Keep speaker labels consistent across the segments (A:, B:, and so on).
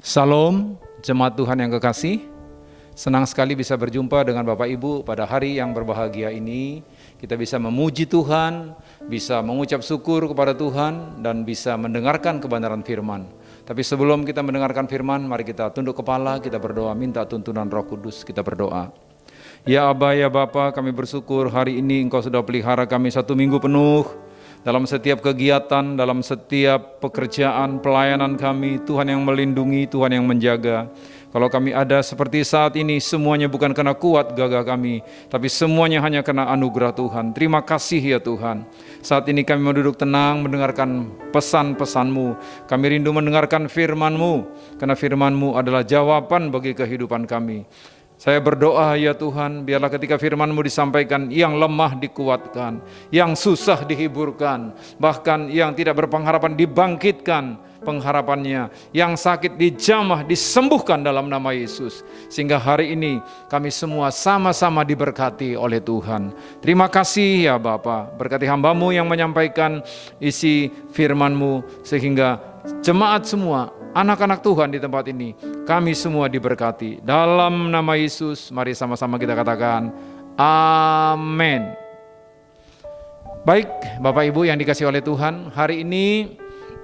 A: Salam, jemaat Tuhan yang kekasih. Senang sekali bisa berjumpa dengan Bapak Ibu pada hari yang berbahagia ini. Kita bisa memuji Tuhan, bisa mengucap syukur kepada Tuhan, dan bisa mendengarkan kebenaran firman. Tapi sebelum kita mendengarkan firman, mari kita tunduk kepala, kita berdoa, minta tuntunan Roh Kudus, kita berdoa. Ya Aba, ya Bapa, kami bersyukur hari ini Engkau sudah pelihara kami 1 minggu penuh. Dalam setiap kegiatan, dalam setiap pekerjaan, pelayanan kami, Tuhan yang melindungi, Tuhan yang menjaga. Kalau kami ada seperti saat ini, semuanya bukan karena kuat gagah kami, tapi semuanya hanya karena anugerah Tuhan. Terima kasih ya Tuhan. Saat ini kami mau duduk tenang mendengarkan pesan-pesan-Mu. Kami rindu mendengarkan firman-Mu, karena firman-Mu adalah jawaban bagi kehidupan kami. Saya berdoa ya Tuhan, biarlah ketika firman-Mu disampaikan, yang lemah dikuatkan, yang susah dihiburkan, bahkan yang tidak berpengharapan dibangkitkan pengharapannya, yang sakit dijamah, disembuhkan dalam nama Yesus. Sehingga hari ini kami semua sama-sama diberkati oleh Tuhan. Terima kasih ya Bapa, berkati hamba-Mu yang menyampaikan isi firman-Mu, sehingga jemaat semua, anak-anak Tuhan di tempat ini, kami semua diberkati. Dalam nama Yesus, mari sama-sama kita katakan, amin. Baik, Bapak Ibu yang dikasihi oleh Tuhan, hari ini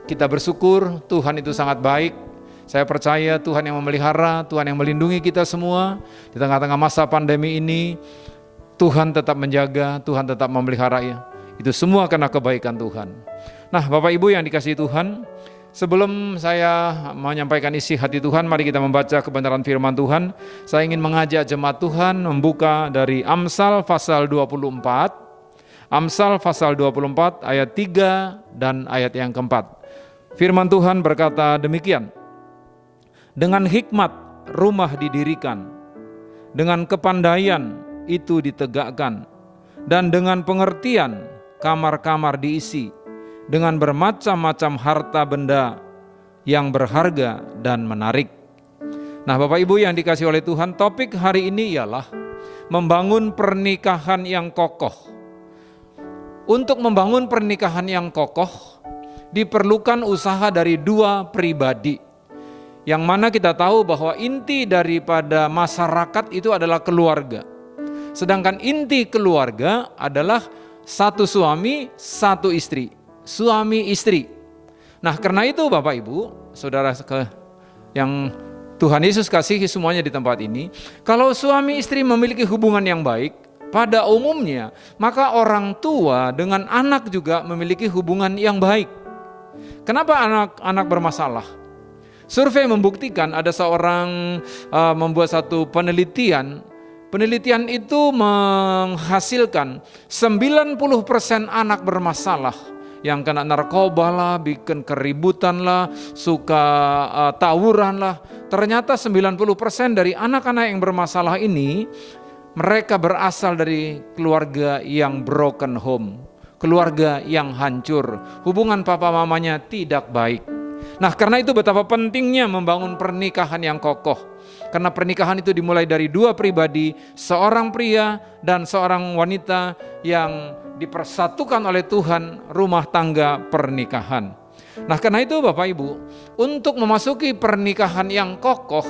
A: kita bersyukur Tuhan itu sangat baik. Saya percaya Tuhan yang memelihara, Tuhan yang melindungi kita semua. Di tengah-tengah masa pandemi ini, Tuhan tetap menjaga, Tuhan tetap memelihara ya. Itu semua karena kebaikan Tuhan. Nah, Bapak Ibu yang dikasihi Tuhan, sebelum saya menyampaikan isi hati Tuhan, mari kita membaca kebenaran firman Tuhan. Saya ingin mengajak jemaat Tuhan membuka dari Amsal pasal 24. Amsal pasal 24 ayat 3 dan ayat yang keempat. Firman Tuhan berkata demikian. Dengan hikmat rumah didirikan, dengan kepandaian itu ditegakkan, dan dengan pengertian kamar-kamar diisi, dengan bermacam-macam harta benda yang berharga dan menarik. Nah, Bapak Ibu yang dikasihi oleh Tuhan, topik hari ini ialah membangun pernikahan yang kokoh. Untuk membangun pernikahan yang kokoh, diperlukan usaha dari 2 pribadi. Yang mana kita tahu bahwa inti daripada masyarakat itu adalah keluarga. Sedangkan inti keluarga adalah 1 suami, 1 istri. Suami istri. Nah, karena itu Bapak Ibu, saudara yang Tuhan Yesus kasihi semuanya di tempat ini, kalau suami istri memiliki hubungan yang baik, pada umumnya, maka orang tua dengan anak juga memiliki hubungan yang baik. Kenapa anak-anak bermasalah? Survei membuktikan, ada seorang membuat satu penelitian. Penelitian itu menghasilkan 90% anak bermasalah, yang kena narkoba lah, bikin keributan lah, suka tawuran lah. Ternyata 90% dari anak-anak yang bermasalah ini, mereka berasal dari keluarga yang broken home, keluarga yang hancur, hubungan papa mamanya tidak baik. Nah, karena itu betapa pentingnya membangun pernikahan yang kokoh. Karena pernikahan itu dimulai dari 2 pribadi, seorang pria dan seorang wanita yang dipersatukan oleh Tuhan, rumah tangga pernikahan. Nah, karena itu Bapak Ibu, untuk memasuki pernikahan yang kokoh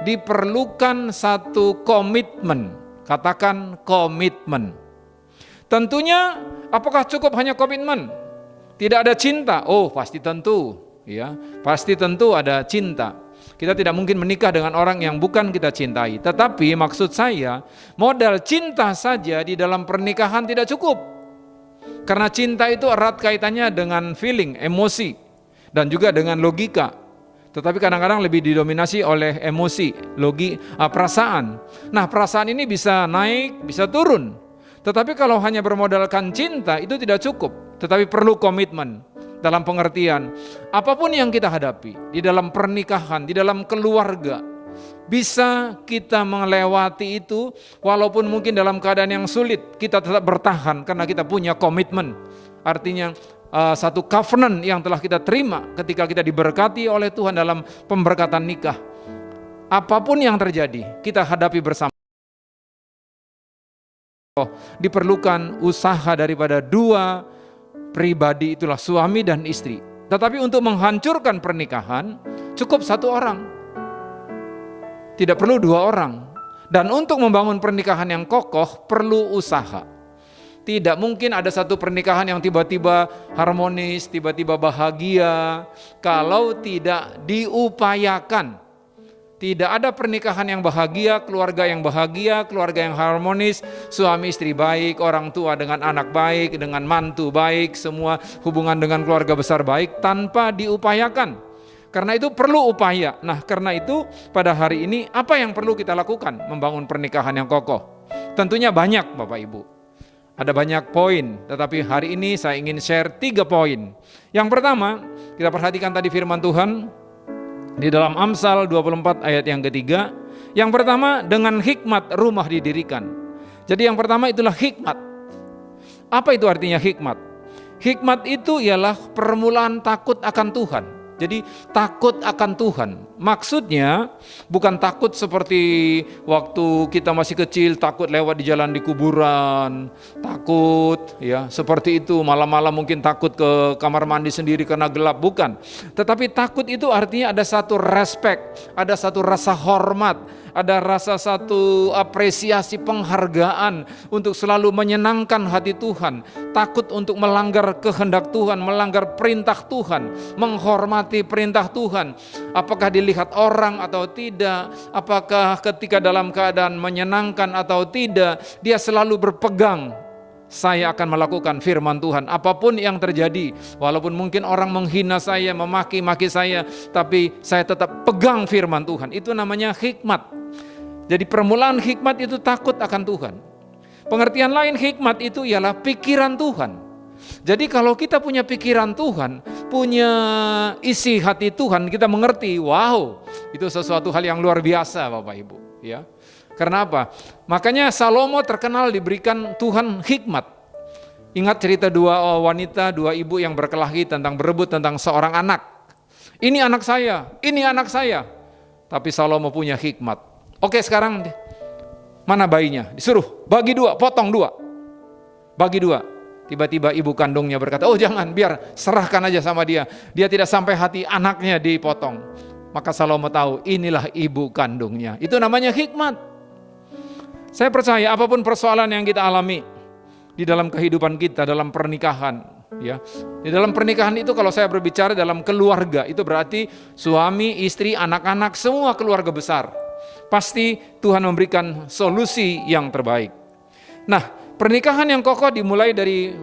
A: diperlukan satu komitmen. Katakan komitmen. Tentunya apakah cukup hanya komitmen? Tidak ada cinta? Oh, pasti tentu, ya. Pasti tentu ada cinta. Kita tidak mungkin menikah dengan orang yang bukan kita cintai. Tetapi maksud saya, modal cinta saja di dalam pernikahan tidak cukup. Karena cinta itu erat kaitannya dengan feeling, emosi, dan juga dengan logika. Tetapi kadang-kadang lebih didominasi oleh emosi, perasaan. Nah, perasaan ini bisa naik, bisa turun. Tetapi kalau hanya bermodalkan cinta itu tidak cukup. Tetapi perlu komitmen dalam pengertian apapun yang kita hadapi di dalam pernikahan, di dalam keluarga, bisa kita melewati itu walaupun mungkin dalam keadaan yang sulit, kita tetap bertahan karena kita punya komitmen. Artinya satu covenant yang telah kita terima ketika kita diberkati oleh Tuhan dalam pemberkatan nikah. Apapun yang terjadi, kita hadapi bersama. Diperlukan usaha daripada 2 pribadi, itulah suami dan istri. Tetapi untuk menghancurkan pernikahan, cukup 1 orang. Tidak perlu 2 orang. Dan untuk membangun pernikahan yang kokoh perlu usaha. Tidak mungkin ada satu pernikahan yang tiba-tiba harmonis, tiba-tiba bahagia kalau tidak diupayakan. Tidak ada pernikahan yang bahagia, keluarga yang harmonis, suami istri baik, orang tua dengan anak baik, dengan mantu baik, semua hubungan dengan keluarga besar baik tanpa diupayakan. Karena itu perlu upaya. Nah, karena itu pada hari ini apa yang perlu kita lakukan membangun pernikahan yang kokoh? Tentunya banyak Bapak Ibu. Ada banyak poin, tetapi hari ini saya ingin share 3 poin. Yang pertama, kita perhatikan tadi firman Tuhan di dalam Amsal 24 ayat yang ketiga. Yang pertama, dengan hikmat rumah didirikan. Jadi yang pertama itulah hikmat. Apa itu artinya hikmat? Hikmat itu ialah permulaan takut akan Tuhan. Jadi takut akan Tuhan. Maksudnya bukan takut seperti waktu kita masih kecil, takut lewat di jalan di kuburan, takut ya seperti itu, malam-malam mungkin takut ke kamar mandi sendiri karena gelap, bukan. Tetapi takut itu artinya ada satu respect, ada satu rasa hormat, ada rasa satu apresiasi, penghargaan untuk selalu menyenangkan hati Tuhan, takut untuk melanggar kehendak Tuhan, melanggar perintah Tuhan, menghormati perintah Tuhan. Apakah dilihat orang atau tidak, apakah ketika dalam keadaan menyenangkan atau tidak, dia selalu berpegang, saya akan melakukan firman Tuhan apapun yang terjadi. Walaupun mungkin orang menghina saya, memaki-maki saya, tapi saya tetap pegang firman Tuhan. Itu namanya hikmat. Jadi permulaan hikmat itu takut akan Tuhan. Pengertian lain hikmat itu ialah pikiran Tuhan. Jadi kalau kita punya pikiran Tuhan, punya isi hati Tuhan, kita mengerti, wow, itu sesuatu hal yang luar biasa Bapak Ibu, ya. Karena apa? Makanya Salomo terkenal diberikan Tuhan hikmat. Ingat cerita 2 wanita, 2 ibu yang berkelahi tentang berebut tentang seorang anak. Ini anak saya, ini anak saya. Tapi Salomo punya hikmat. Oke, sekarang mana bayinya? Disuruh bagi 2, potong 2. Bagi 2. Tiba-tiba ibu kandungnya berkata, oh jangan, biar serahkan aja sama dia. Dia tidak sampai hati anaknya dipotong. Maka Salomo tahu inilah ibu kandungnya. Itu namanya hikmat. Saya percaya apapun persoalan yang kita alami di dalam kehidupan kita, dalam pernikahan, ya. Di dalam pernikahan itu kalau saya berbicara dalam keluarga, itu berarti suami, istri, anak-anak, semua keluarga besar. Pasti Tuhan memberikan solusi yang terbaik. Nah, pernikahan yang kokoh dimulai dari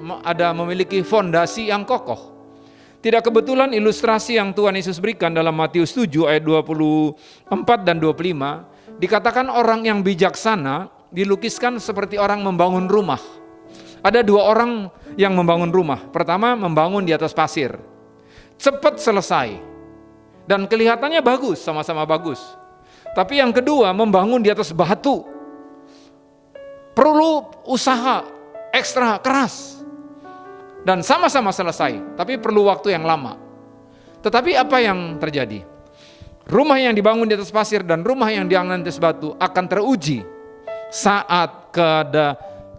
A: memiliki fondasi yang kokoh. Tidak kebetulan ilustrasi yang Tuhan Yesus berikan dalam Matius 7 ayat 24 dan 25, dikatakan orang yang bijaksana dilukiskan seperti orang membangun rumah. Ada 2 orang yang membangun rumah. Pertama, membangun di atas pasir. Cepat selesai. Dan kelihatannya bagus, sama-sama bagus. Tapi yang kedua, membangun di atas batu. Perlu usaha ekstra keras. Dan sama-sama selesai, tapi perlu waktu yang lama. Tetapi apa yang terjadi? Rumah yang dibangun di atas pasir dan rumah yang dibangun di atas batu akan teruji saat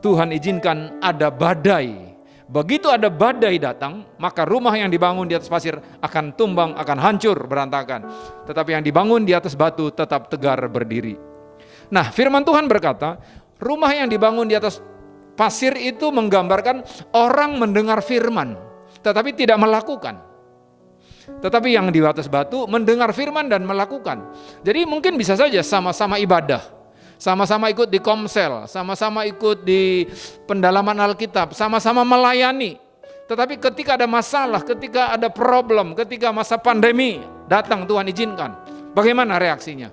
A: Tuhan izinkan ada badai. Begitu ada badai datang, maka rumah yang dibangun di atas pasir akan tumbang, akan hancur, berantakan. Tetapi yang dibangun di atas batu tetap tegar berdiri. Nah, firman Tuhan berkata, rumah yang dibangun di atas pasir itu menggambarkan orang mendengar firman, tetapi tidak melakukan. Tetapi yang di atas batu mendengar firman dan melakukan. Jadi mungkin bisa saja sama-sama ibadah, sama-sama ikut di komsel, sama-sama ikut di pendalaman Alkitab, sama-sama melayani. Tetapi ketika ada masalah, ketika ada problem, ketika masa pandemi datang Tuhan izinkan, bagaimana reaksinya?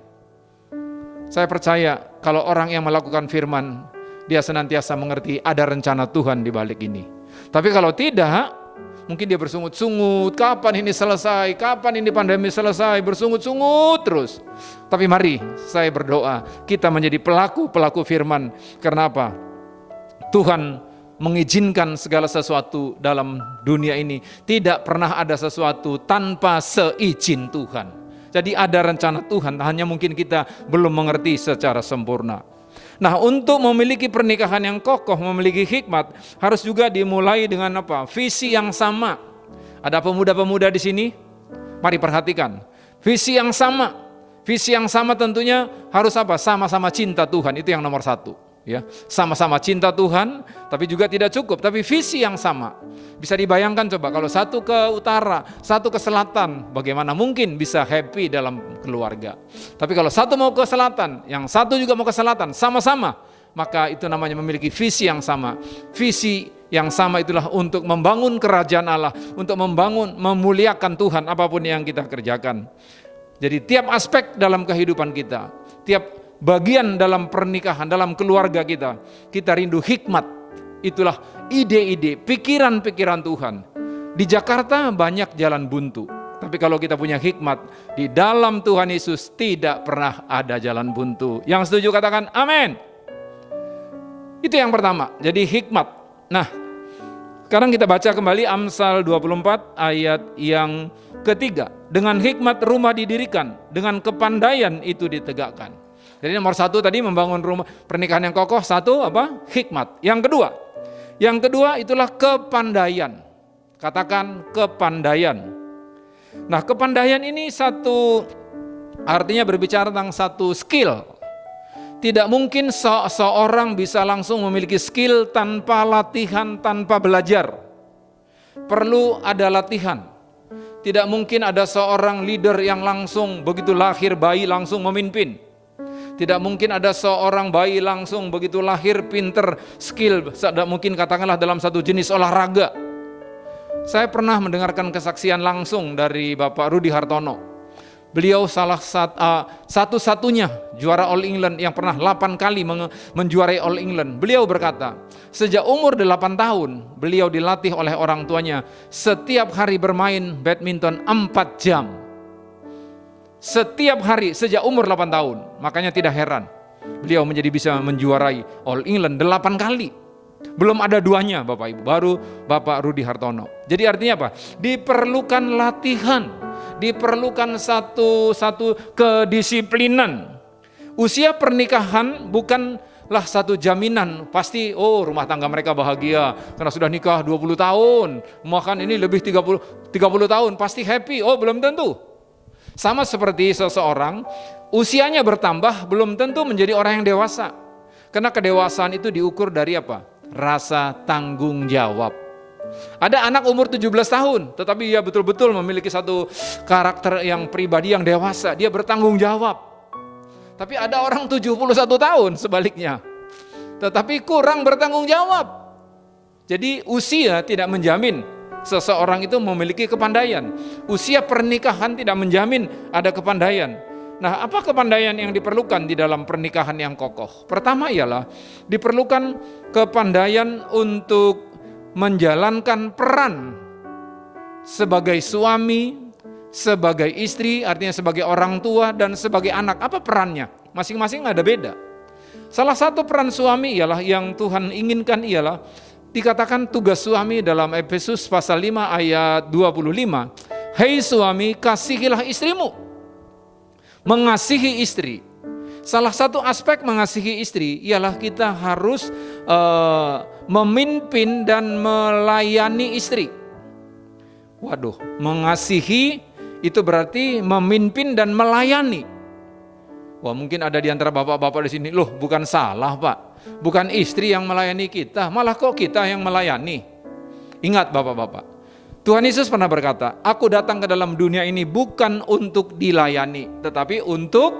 A: Saya percaya kalau orang yang melakukan firman, dia senantiasa mengerti ada rencana Tuhan di balik ini. Tapi kalau tidak, mungkin dia bersungut-sungut, kapan ini selesai, kapan ini pandemi selesai, bersungut-sungut terus. Tapi mari saya berdoa, kita menjadi pelaku firman. Karena apa? Tuhan mengizinkan segala sesuatu dalam dunia ini. Tidak pernah ada sesuatu tanpa seizin Tuhan. Jadi ada rencana Tuhan, hanya mungkin kita belum mengerti secara sempurna. Nah, untuk memiliki pernikahan yang kokoh, memiliki hikmat, harus juga dimulai dengan apa? Visi yang sama. Ada pemuda-pemuda di sini? Mari perhatikan. Visi yang sama. Visi yang sama tentunya harus apa? Sama-sama cinta Tuhan, itu yang nomor satu. Ya, sama-sama cinta Tuhan, tapi juga tidak cukup, tapi visi yang sama. Bisa dibayangkan coba kalau satu ke utara, satu ke selatan, bagaimana mungkin bisa happy dalam keluarga. Tapi kalau satu mau ke selatan, yang satu juga mau ke selatan, sama-sama, maka itu namanya memiliki visi yang sama. Visi yang sama itulah untuk membangun kerajaan Allah, untuk membangun, memuliakan Tuhan apapun yang kita kerjakan. Jadi tiap aspek dalam kehidupan kita, tiap bagian dalam pernikahan, dalam keluarga kita rindu hikmat. Itulah ide-ide, pikiran-pikiran Tuhan. Di Jakarta banyak jalan buntu, tapi kalau kita punya hikmat, di dalam Tuhan Yesus tidak pernah ada jalan buntu. Yang setuju katakan amin. Itu yang pertama, jadi hikmat. Nah, sekarang kita baca kembali Amsal 24 ayat yang ketiga. Dengan hikmat rumah didirikan, dengan kepandaian itu ditegakkan. Jadi nomor satu tadi membangun rumah pernikahan yang kokoh, satu apa? Hikmat. Yang kedua itulah kepandaian. Katakan kepandaian. Nah, kepandaian ini satu artinya berbicara tentang satu skill. Tidak mungkin seorang bisa langsung memiliki skill tanpa latihan, tanpa belajar. Perlu ada latihan. Tidak mungkin ada seorang leader yang langsung begitu lahir bayi langsung memimpin. Tidak mungkin ada seorang bayi langsung begitu lahir pinter, skill, tidak mungkin katakanlah dalam satu jenis olahraga. Saya pernah mendengarkan kesaksian langsung dari Bapak Rudi Hartono. Beliau salah satu-satunya juara All England yang pernah 8 kali menjuarai All England. Beliau berkata, sejak umur 8 tahun beliau dilatih oleh orang tuanya setiap hari bermain badminton 4 jam. Setiap hari sejak umur 8 tahun. Makanya tidak heran beliau menjadi bisa menjuarai All England 8 kali. Belum ada duanya Bapak Ibu, baru Bapak Rudi Hartono. Jadi artinya apa? Diperlukan latihan, diperlukan satu kedisiplinan. Usia pernikahan bukanlah satu jaminan pasti rumah tangga mereka bahagia karena sudah nikah 20 tahun, bahkan ini lebih 30 tahun pasti happy. Belum tentu. Sama seperti seseorang, usianya bertambah belum tentu menjadi orang yang dewasa. Karena kedewasaan itu diukur dari apa? Rasa tanggung jawab. Ada anak umur 17 tahun, tetapi dia betul-betul memiliki satu karakter yang pribadi yang dewasa. Dia bertanggung jawab. Tapi ada orang 71 tahun sebaliknya, tetapi kurang bertanggung jawab. Jadi usia tidak menjamin seseorang itu memiliki kepandaian. Usia pernikahan tidak menjamin ada kepandaian. Nah, apa kepandaian yang diperlukan di dalam pernikahan yang kokoh? Pertama ialah diperlukan kepandaian untuk menjalankan peran sebagai suami, sebagai istri, artinya sebagai orang tua dan sebagai anak. Apa perannya? Masing-masing ada beda. Salah satu peran suami ialah yang Tuhan inginkan ialah dikatakan tugas suami dalam Efesus pasal 5 ayat 25. Hei suami, kasihilah istrimu. Mengasihi istri. Salah satu aspek mengasihi istri ialah kita harus memimpin dan melayani istri. Waduh, mengasihi itu berarti memimpin dan melayani. Wah, mungkin ada di antara bapak-bapak di sini, loh bukan salah Pak, bukan istri yang melayani kita, malah kok kita yang melayani. Ingat bapak-bapak, Tuhan Yesus pernah berkata, aku datang ke dalam dunia ini bukan untuk dilayani, tetapi untuk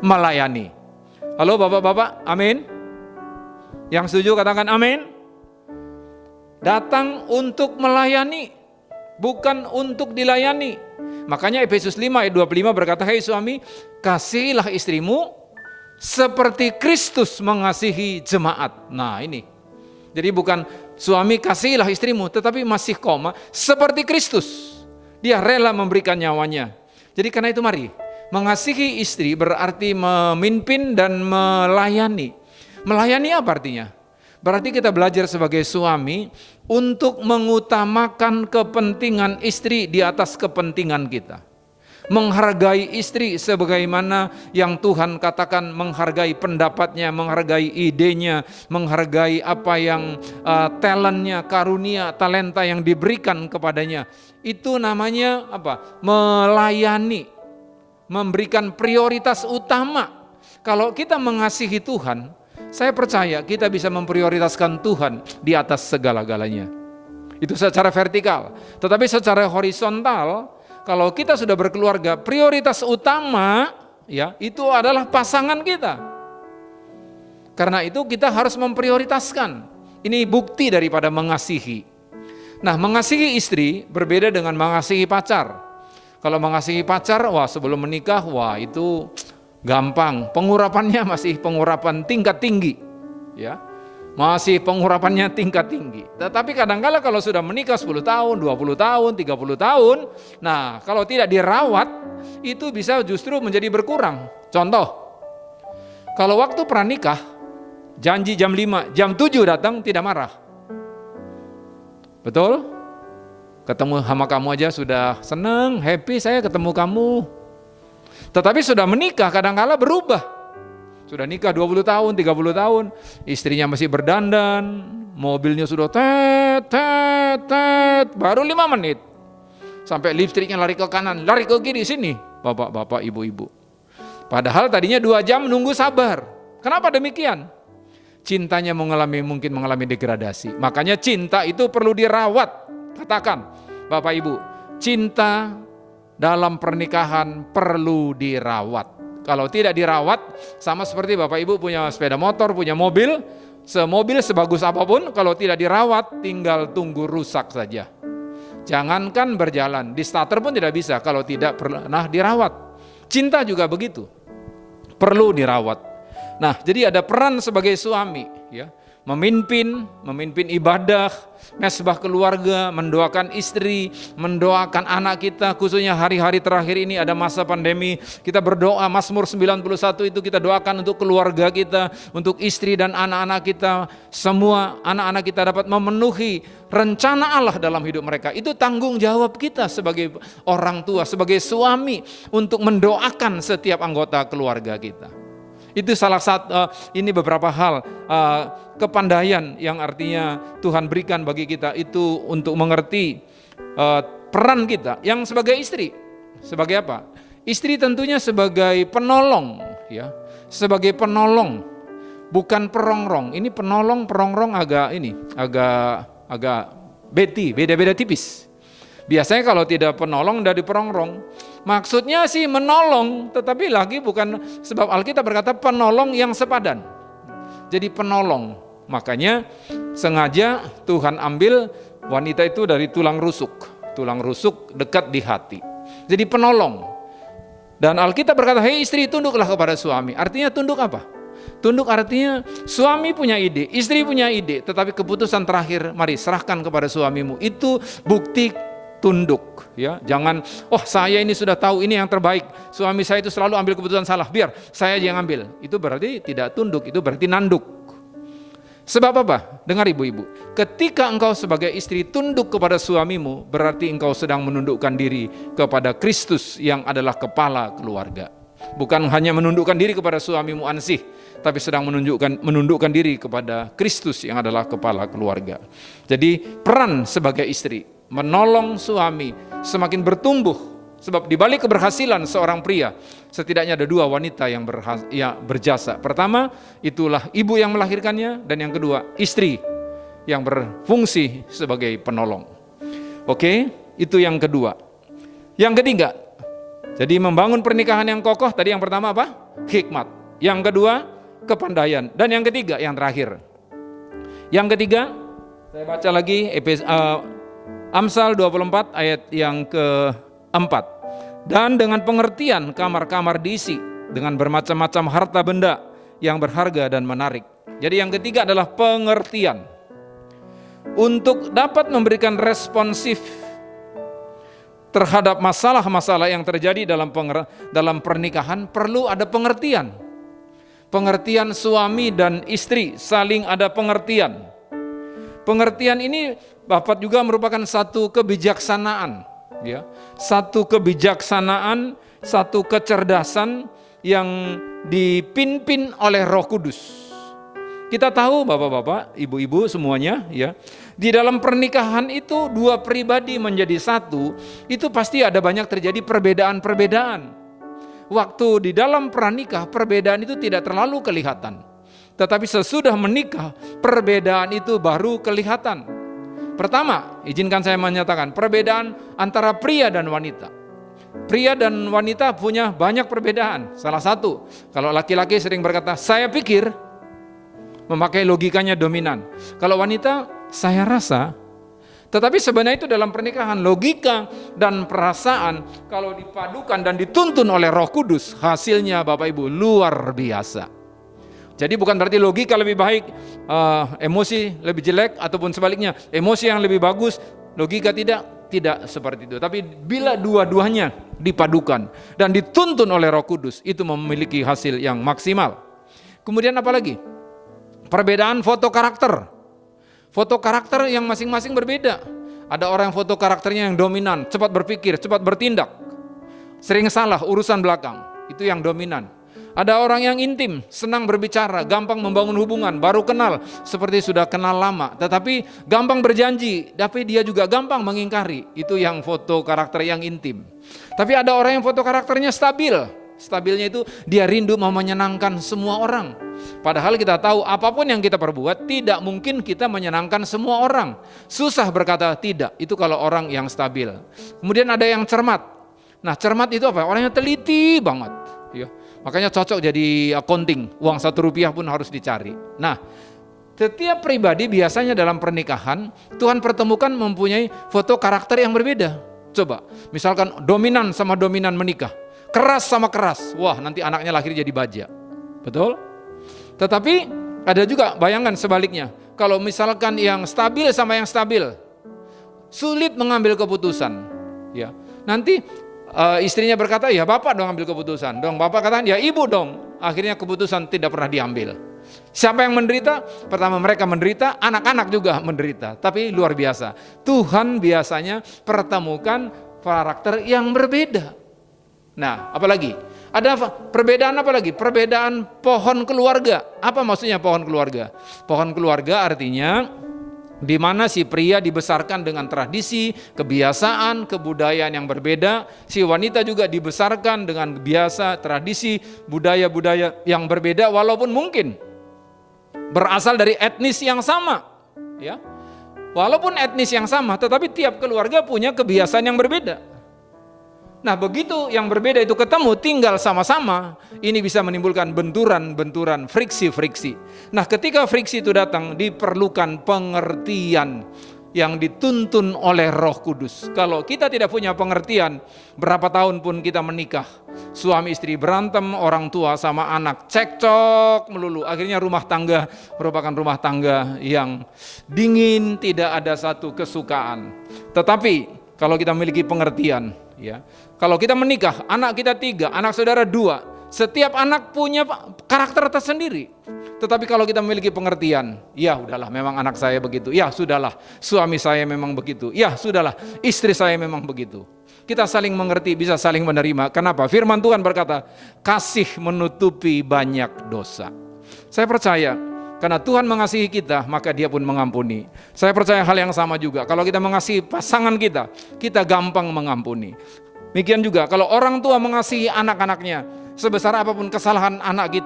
A: melayani. Halo bapak-bapak, amin? Yang setuju katakan amin. Datang untuk melayani, bukan untuk dilayani. Makanya Efesus 5 ayat 25 berkata, hei suami, kasihilah istrimu seperti Kristus mengasihi jemaat. Nah ini, jadi bukan suami kasihilah istrimu, tetapi masih koma, seperti Kristus. Dia rela memberikan nyawanya. Jadi karena itu mari, mengasihi istri berarti memimpin dan melayani. Melayani apa artinya? Berarti kita belajar sebagai suami untuk mengutamakan kepentingan istri di atas kepentingan kita. Menghargai istri sebagaimana yang Tuhan katakan, menghargai pendapatnya, menghargai idenya, menghargai apa yang talentnya, karunia, talenta yang diberikan kepadanya. Itu namanya apa? Melayani. memberikan prioritas utama. Kalau kita mengasihi Tuhan, saya percaya kita bisa memprioritaskan Tuhan di atas segala-galanya. Itu secara vertikal. Tetapi secara horizontal, kalau kita sudah berkeluarga, prioritas utama ya itu adalah pasangan kita. Karena itu kita harus memprioritaskan. Ini bukti daripada mengasihi. Nah, mengasihi istri berbeda dengan mengasihi pacar. Kalau mengasihi pacar, wah sebelum menikah, wah itu gampang. Pengurapannya masih pengurapan tingkat tinggi. Ya, masih pengurapannya tingkat tinggi. Tetapi kadang-kala kalau sudah menikah 10 tahun, 20 tahun, 30 tahun, nah kalau tidak dirawat, itu bisa justru menjadi berkurang. Contoh, kalau waktu pranikah, janji jam 5, jam 7 datang tidak marah. Betul? Ketemu sama kamu aja sudah senang, happy saya ketemu kamu. Tetapi sudah menikah kadang-kala berubah. Sudah nikah 20 tahun, 30 tahun, istrinya masih berdandan, mobilnya sudah tet, baru 5 menit. Sampai listriknya lari ke kanan, lari ke kiri, sini, bapak-bapak, ibu-ibu. Padahal tadinya 2 jam nunggu sabar. Kenapa demikian? Cintanya mungkin mengalami degradasi. Makanya cinta itu perlu dirawat. Katakan, Bapak Ibu, cinta dalam pernikahan perlu dirawat. Kalau tidak dirawat, sama seperti Bapak Ibu punya sepeda motor, punya mobil, semobil sebagus apapun, kalau tidak dirawat, tinggal tunggu rusak saja. Jangankan berjalan, di starter pun tidak bisa kalau tidak pernah dirawat. Cinta juga begitu, perlu dirawat. Nah, jadi ada peran sebagai suami, ya, memimpin ibadah, mesbah keluarga, mendoakan istri, mendoakan anak kita, khususnya hari-hari terakhir ini ada masa pandemi, kita berdoa, Mazmur 91 itu kita doakan untuk keluarga kita, untuk istri dan anak-anak kita, semua anak-anak kita dapat memenuhi rencana Allah dalam hidup mereka. Itu tanggung jawab kita sebagai orang tua, sebagai suami, untuk mendoakan setiap anggota keluarga kita. Itu salah satu, ini beberapa hal kepandaian yang artinya Tuhan berikan bagi kita itu untuk mengerti peran kita yang sebagai istri. Sebagai apa? Istri tentunya sebagai penolong, ya, sebagai penolong, bukan perongrong. Ini penolong, perongrong agak beda-beda tipis. Biasanya kalau tidak penolong dari perongrong, maksudnya sih menolong, tetapi lagi bukan, sebab Alkitab berkata penolong yang sepadan. Jadi penolong, makanya sengaja Tuhan ambil wanita itu dari tulang rusuk dekat di hati. Jadi penolong. Dan Alkitab berkata, hei istri tunduklah kepada suami. Artinya tunduk apa? Tunduk artinya suami punya ide, istri punya ide, tetapi keputusan terakhir mari serahkan kepada suamimu. Itu bukti tunduk, ya. Jangan, saya ini sudah tahu ini yang terbaik, suami saya itu selalu ambil keputusan salah, biar saya yang ambil. Itu berarti tidak tunduk, itu berarti nanduk. Sebab apa? Dengar ibu-ibu, ketika engkau sebagai istri tunduk kepada suamimu, berarti engkau sedang menundukkan diri kepada Kristus yang adalah kepala keluarga. Bukan hanya menundukkan diri kepada suamimu ansih, tapi sedang menundukkan diri kepada Kristus yang adalah kepala keluarga. Jadi peran sebagai istri menolong suami semakin bertumbuh, sebab di balik keberhasilan seorang pria setidaknya ada 2 wanita yang berjasa. Pertama, itulah ibu yang melahirkannya, dan yang kedua, istri yang berfungsi sebagai penolong. Oke, itu yang kedua. Yang ketiga, jadi membangun pernikahan yang kokoh, tadi yang pertama apa? Hikmat. Yang kedua, kepandaian. Dan yang ketiga, yang terakhir. Yang ketiga, saya baca lagi Amsal 24 ayat yang keempat. Dan dengan pengertian kamar-kamar diisi dengan bermacam-macam harta benda yang berharga dan menarik. Jadi yang ketiga adalah pengertian. Untuk dapat memberikan responsif terhadap masalah-masalah yang terjadi dalam pernikahan, perlu ada pengertian. Pengertian suami dan istri, saling ada pengertian. Pengertian ini Bapak juga merupakan satu kebijaksanaan, ya. Satu kebijaksanaan, satu kecerdasan yang dipimpin oleh Roh Kudus. Kita tahu Bapak-bapak, ibu-ibu semuanya, ya. Di dalam pernikahan itu 2 pribadi menjadi satu, itu pasti ada banyak terjadi perbedaan-perbedaan. waktu di dalam pranikah perbedaan itu tidak terlalu kelihatan. Tetapi sesudah menikah, perbedaan itu baru kelihatan. Pertama, izinkan saya menyatakan perbedaan antara pria dan wanita. Pria dan wanita punya banyak perbedaan. Salah satu, kalau laki-laki sering berkata, saya pikir, memakai logikanya dominan. Kalau wanita, saya rasa. Tetapi sebenarnya itu dalam pernikahan, logika dan perasaan kalau dipadukan dan dituntun oleh Roh Kudus, hasilnya Bapak Ibu luar biasa. Jadi bukan berarti logika lebih baik, emosi lebih jelek, ataupun sebaliknya, emosi yang lebih bagus, logika tidak seperti itu. Tapi bila dua-duanya dipadukan dan dituntun oleh Roh Kudus, itu memiliki hasil yang maksimal. Kemudian apa lagi? Perbedaan foto karakter. Foto karakter yang masing-masing berbeda. Ada orang yang foto karakternya yang dominan, cepat berpikir, cepat bertindak. Sering salah urusan belakang, itu yang dominan. Ada orang yang intim, senang berbicara, gampang membangun hubungan, baru kenal seperti sudah kenal lama, tetapi gampang berjanji, tapi dia juga gampang mengingkari. Itu yang foto karakter yang intim. Tapi ada orang yang foto karakternya stabil. Stabilnya itu dia rindu mau menyenangkan semua orang. Padahal kita tahu apapun yang kita perbuat tidak mungkin kita menyenangkan semua orang. Susah berkata tidak, itu kalau orang yang stabil. Kemudian ada yang cermat. Nah, cermat itu apa? Orangnya teliti banget, ya. Makanya cocok jadi accounting, uang 1 rupiah pun harus dicari. Nah, setiap pribadi biasanya dalam pernikahan, Tuhan pertemukan mempunyai foto karakter yang berbeda. Coba, misalkan dominan sama dominan menikah, keras sama keras, wah nanti anaknya lahir jadi baja. Betul? Tetapi ada juga bayangan sebaliknya, kalau misalkan yang stabil sama yang stabil, sulit mengambil keputusan. Ya, nanti istrinya berkata, ya bapak dong ambil keputusan. Dong bapak katakan, ya ibu dong. Akhirnya keputusan tidak pernah diambil. Siapa yang menderita? Pertama mereka menderita, anak-anak juga menderita. Tapi luar biasa, Tuhan biasanya pertemukan karakter yang berbeda. Nah, apalagi? Ada perbedaan apa lagi? Perbedaan pohon keluarga. Apa maksudnya pohon keluarga? Pohon keluarga artinya di mana si pria dibesarkan dengan tradisi, kebiasaan, kebudayaan yang berbeda. Si wanita juga dibesarkan dengan biasa, tradisi, budaya-budaya yang berbeda, walaupun mungkin berasal dari etnis yang sama. Ya, walaupun etnis yang sama, tetapi tiap keluarga punya kebiasaan yang berbeda. Nah, begitu yang berbeda itu ketemu, tinggal sama-sama, ini bisa menimbulkan benturan-benturan, friksi-friksi. Nah, ketika friksi itu datang, diperlukan pengertian yang dituntun oleh Roh Kudus. Kalau kita tidak punya pengertian, berapa tahun pun kita menikah, suami istri berantem, orang tua sama anak cekcok melulu. Akhirnya rumah tangga merupakan rumah tangga yang dingin, tidak ada satu kesukaan. Tetapi kalau kita memiliki pengertian, ya, kalau kita menikah, anak kita 3, anak saudara 2, setiap anak punya karakter tersendiri. Tetapi kalau kita memiliki pengertian, ya udahlah memang anak saya begitu, ya sudahlah suami saya memang begitu, ya sudahlah istri saya memang begitu. Kita saling mengerti, bisa saling menerima. Kenapa? Firman Tuhan berkata, kasih menutupi banyak dosa. Saya percaya, karena Tuhan mengasihi kita, maka Dia pun mengampuni. Saya percaya hal yang sama juga. Kalau kita mengasihi pasangan kita, kita gampang mengampuni. Demikian juga kalau orang tua mengasihi anak-anaknya, sebesar apapun kesalahan anak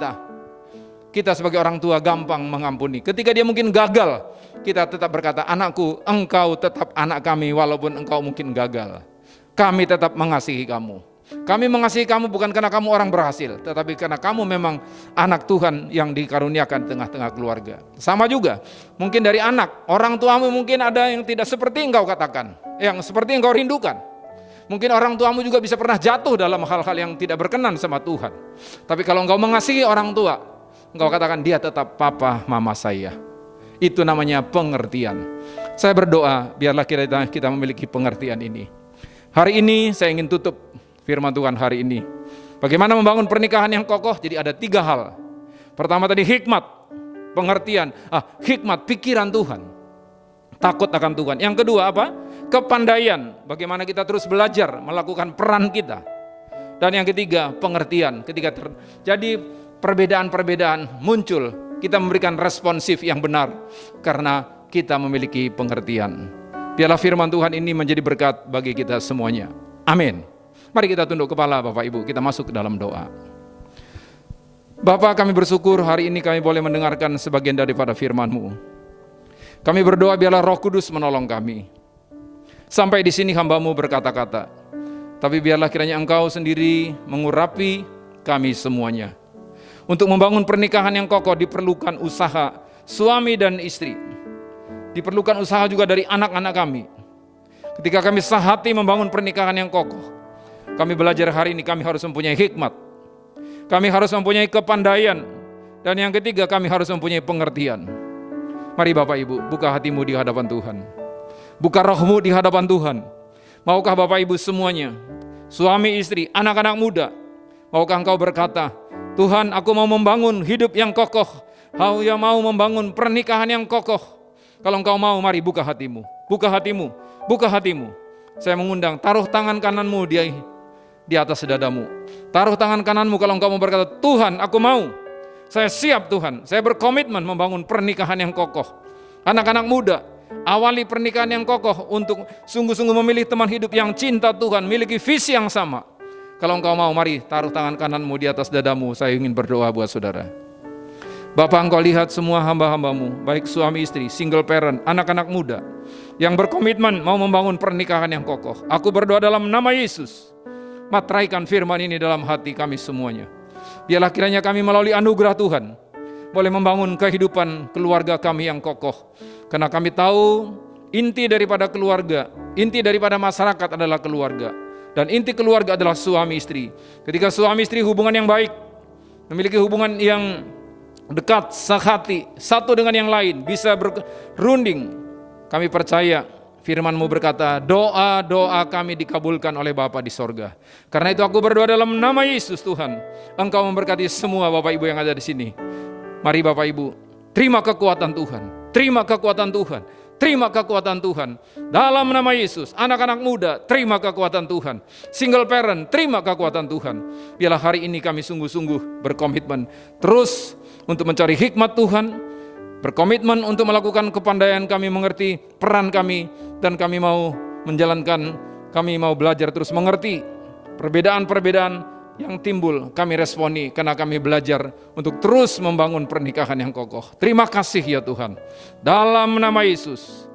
A: kita sebagai orang tua gampang mengampuni. Ketika dia mungkin gagal, kita tetap berkata, anakku, engkau tetap anak kami walaupun engkau mungkin gagal. Kami tetap mengasihi kamu. Kami mengasihi kamu bukan karena kamu orang berhasil, tetapi karena kamu memang anak Tuhan yang dikaruniakan tengah-tengah keluarga. Sama juga, mungkin dari anak, orang tuamu mungkin ada yang tidak seperti engkau katakan, yang seperti engkau rindukan. Mungkin orang tuamu juga bisa pernah jatuh dalam hal-hal yang tidak berkenan sama Tuhan. Tapi kalau engkau mengasihi orang tua, engkau katakan dia tetap papa mama saya. Itu namanya pengertian. Saya berdoa biarlah kita memiliki pengertian ini. Hari ini saya ingin tutup firman Tuhan hari ini. Bagaimana membangun pernikahan yang kokoh? Jadi ada 3 hal. Pertama tadi hikmat, pengertian, hikmat pikiran Tuhan. Takut akan Tuhan. Yang kedua apa? Kepandaian, bagaimana kita terus belajar melakukan peran kita. Dan yang ketiga, pengertian. Jadi perbedaan-perbedaan muncul, kita memberikan responsif yang benar karena kita memiliki pengertian. Biarlah firman Tuhan ini menjadi berkat bagi kita semuanya. Amin. Mari kita tunduk kepala Bapak Ibu, kita masuk ke dalam doa. Bapa, kami bersyukur hari ini kami boleh mendengarkan sebagian daripada firman-Mu. Kami berdoa biarlah Roh Kudus menolong kami. Sampai di sini hamba-Mu berkata-kata, tapi biarlah kiranya Engkau sendiri mengurapi kami semuanya. Untuk membangun pernikahan yang kokoh diperlukan usaha suami dan istri. Diperlukan usaha juga dari anak-anak kami. Ketika kami sehati membangun pernikahan yang kokoh, kami belajar hari ini kami harus mempunyai hikmat. Kami harus mempunyai kepandaian. Dan yang ketiga, kami harus mempunyai pengertian. Mari Bapak Ibu, buka hatimu di hadapan Tuhan. Buka rohmu di hadapan Tuhan. Maukah Bapak Ibu semuanya, suami istri, anak-anak muda, maukah engkau berkata, Tuhan, aku mau membangun hidup yang kokoh. Aku yang mau membangun pernikahan yang kokoh. Kalau engkau mau, mari buka hatimu. Buka hatimu, buka hatimu. Saya mengundang, taruh tangan kananmu di atas dadamu. Taruh tangan kananmu kalau engkau mau berkata, Tuhan, aku mau. Saya siap Tuhan. Saya berkomitmen membangun pernikahan yang kokoh. Anak-anak muda, awali pernikahan yang kokoh untuk sungguh-sungguh memilih teman hidup yang cinta Tuhan, miliki visi yang sama. Kalau engkau mau, mari taruh tangan kananmu di atas dadamu. Saya ingin berdoa buat saudara. Bapak, engkau lihat semua hamba-hambamu, baik suami istri, single parent, anak-anak muda, yang berkomitmen mau membangun pernikahan yang kokoh. Aku berdoa dalam nama Yesus. Materaikan firman ini dalam hati kami semuanya. Biarlah kiranya kami melalui anugerah Tuhan boleh membangun kehidupan keluarga kami yang kokoh. Karena kami tahu inti daripada keluarga, inti daripada masyarakat adalah keluarga. Dan inti keluarga adalah suami istri. Ketika suami istri hubungan yang baik, memiliki hubungan yang dekat, sehati, satu dengan yang lain, bisa berunding. Kami percaya firman-Mu berkata, doa-doa kami dikabulkan oleh Bapa di sorga. Karena itu aku berdoa dalam nama Yesus Tuhan. Engkau memberkati semua Bapak Ibu yang ada di sini. Mari Bapak Ibu, terima kekuatan Tuhan. Terima kekuatan Tuhan. Terima kekuatan Tuhan. Dalam nama Yesus, anak-anak muda, terima kekuatan Tuhan. Single parent, terima kekuatan Tuhan. Biarlah hari ini kami sungguh-sungguh berkomitmen terus untuk mencari hikmat Tuhan, berkomitmen untuk melakukan kepandaian kami, mengerti peran kami, dan kami mau menjalankan, kami mau belajar terus mengerti perbedaan-perbedaan yang timbul. Kami responi karena kami belajar untuk terus membangun pernikahan yang kokoh. Terima kasih ya Tuhan. Dalam nama Yesus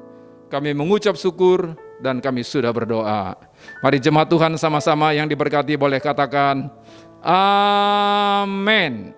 A: kami mengucap syukur dan kami sudah berdoa. Mari jemaat Tuhan sama-sama yang diberkati boleh katakan amin.